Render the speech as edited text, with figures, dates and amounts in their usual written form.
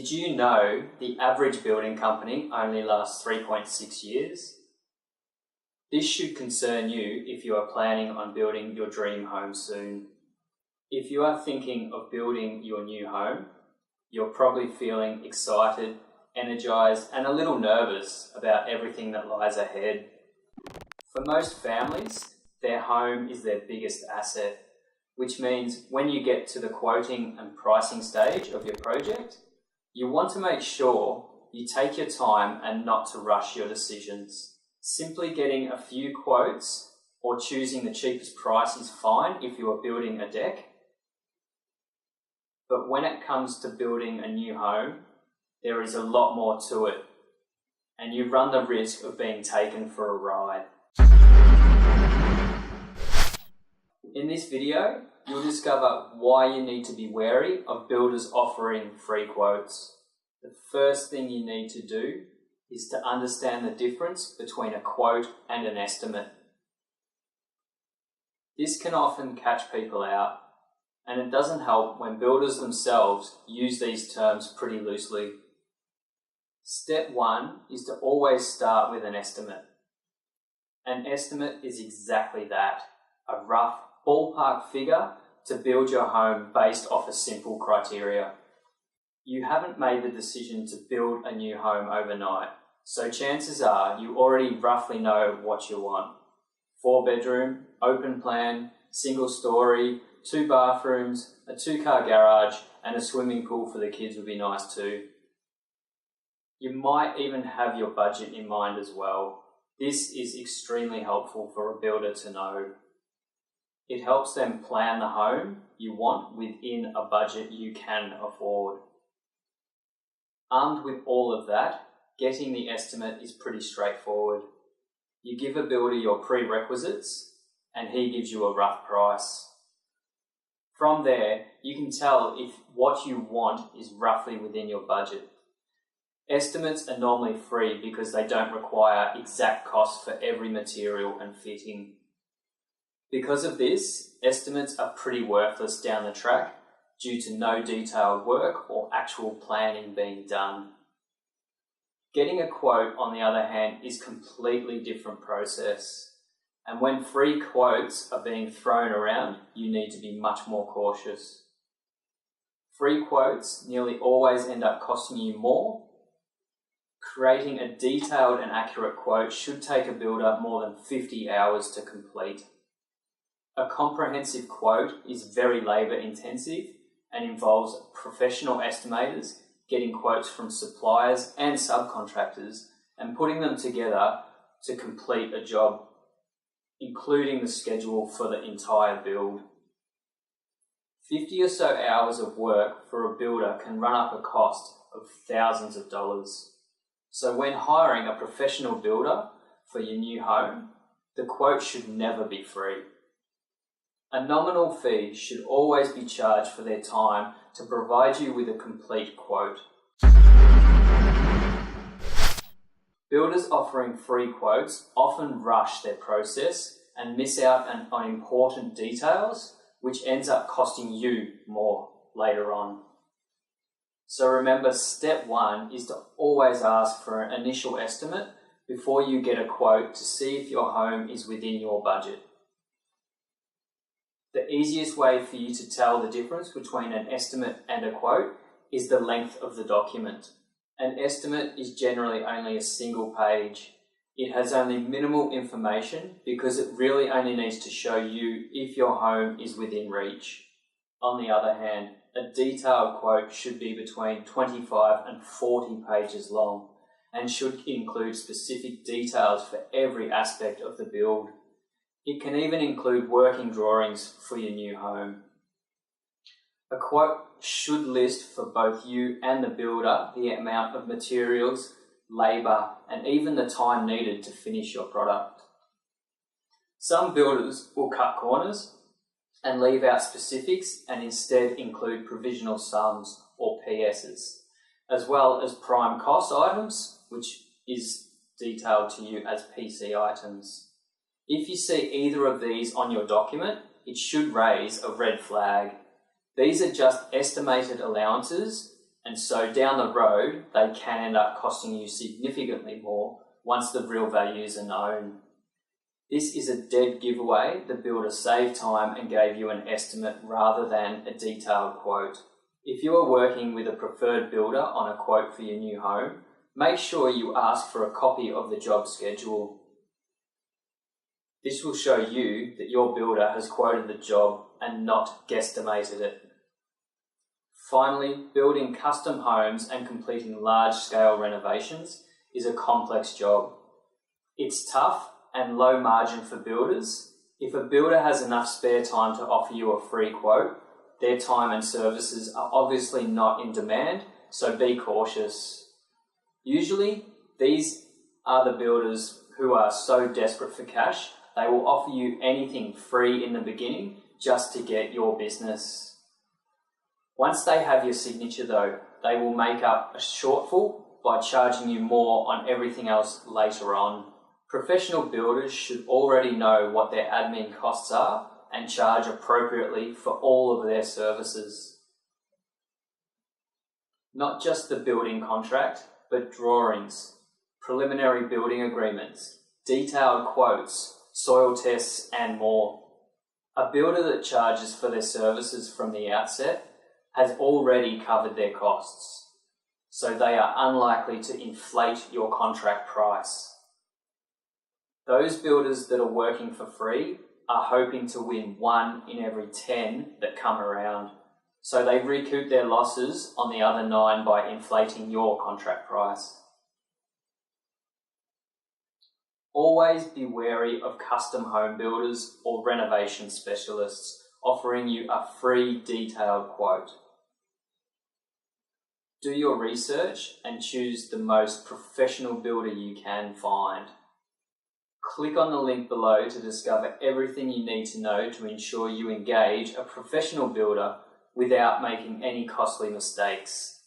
Did you know the average building company only lasts 3.6 years? This should concern you if you are planning on building your dream home soon. If you are thinking of building your new home, you're probably feeling excited, energized, and a little nervous about everything that lies ahead. For most families, their home is their biggest asset, which means when you get to the quoting and pricing stage of your project, you want to make sure you take your time and not to rush your decisions. Simply getting a few quotes or choosing the cheapest price is fine if you are building a deck. But when it comes to building a new home, there is a lot more to it, and you run the risk of being taken for a ride. In this video, you'll discover why you need to be wary of builders offering free quotes. The first thing you need to do is to understand the difference between a quote and an estimate. This can often catch people out, and it doesn't help when builders themselves use these terms pretty loosely. Step one is to always start with an estimate. An estimate is exactly that, a rough ballpark figure to build your home based off a simple criteria. You haven't made the decision to build a new home overnight, so chances are you already roughly know what you want. 4-bedroom, open plan, single story, 2 bathrooms, a 2-car garage, and a swimming pool for the kids would be nice too. You might even have your budget in mind as well. This is extremely helpful for a builder to know. It helps them plan the home you want within a budget you can afford. Armed with all of that, getting the estimate is pretty straightforward. You give a builder your prerequisites and he gives you a rough price. From there, you can tell if what you want is roughly within your budget. Estimates are normally free because they don't require exact costs for every material and fitting. Because of this, estimates are pretty worthless down the track due to no detailed work or actual planning being done. Getting a quote, on the other hand, is a completely different process. And when free quotes are being thrown around, you need to be much more cautious. Free quotes nearly always end up costing you more. Creating a detailed and accurate quote should take a builder more than 50 hours to complete. A comprehensive quote is very labour intensive and involves professional estimators getting quotes from suppliers and subcontractors and putting them together to complete a job, including the schedule for the entire build. 50 or so hours of work for a builder can run up a cost of thousands of dollars. So when hiring a professional builder for your new home, the quote should never be free. A nominal fee should always be charged for their time to provide you with a complete quote. Builders offering free quotes often rush their process and miss out on important details, which ends up costing you more later on. So remember, step one is to always ask for an initial estimate before you get a quote to see if your home is within your budget. The easiest way for you to tell the difference between an estimate and a quote is the length of the document. An estimate is generally only a single page. It has only minimal information because it really only needs to show you if your home is within reach. On the other hand, a detailed quote should be between 25 and 40 pages long and should include specific details for every aspect of the build. It can even include working drawings for your new home. A quote should list for both you and the builder the amount of materials, labour, and even the time needed to finish your product. Some builders will cut corners and leave out specifics and instead include provisional sums or PSs, as well as prime cost items, which is detailed to you as PC items. If you see either of these on your document, it should raise a red flag. These are just estimated allowances and so down the road they can end up costing you significantly more once the real values are known. This is a dead giveaway. The builder saved time and gave you an estimate rather than a detailed quote. If you are working with a preferred builder on a quote for your new home, make sure you ask for a copy of the job schedule. This will show you that your builder has quoted the job and not guesstimated it. Finally, building custom homes and completing large-scale renovations is a complex job. It's tough and low margin for builders. If a builder has enough spare time to offer you a free quote, their time and services are obviously not in demand, so be cautious. Usually, these are the builders who are so desperate for cash, they will offer you anything free in the beginning just to get your business. Once they have your signature though, they will make up a shortfall by charging you more on everything else later on. Professional builders should already know what their admin costs are and charge appropriately for all of their services. Not just the building contract, but drawings, preliminary building agreements, detailed quotes, soil tests and more. A builder that charges for their services from the outset has already covered their costs, so they are unlikely to inflate your contract price. Those builders that are working for free are hoping to win 1 in every 10 that come around, so they recoup their losses on the other 9 by inflating your contract price. Always be wary of custom home builders or renovation specialists offering you a free detailed quote. Do your research and choose the most professional builder you can find. Click on the link below to discover everything you need to know to ensure you engage a professional builder without making any costly mistakes.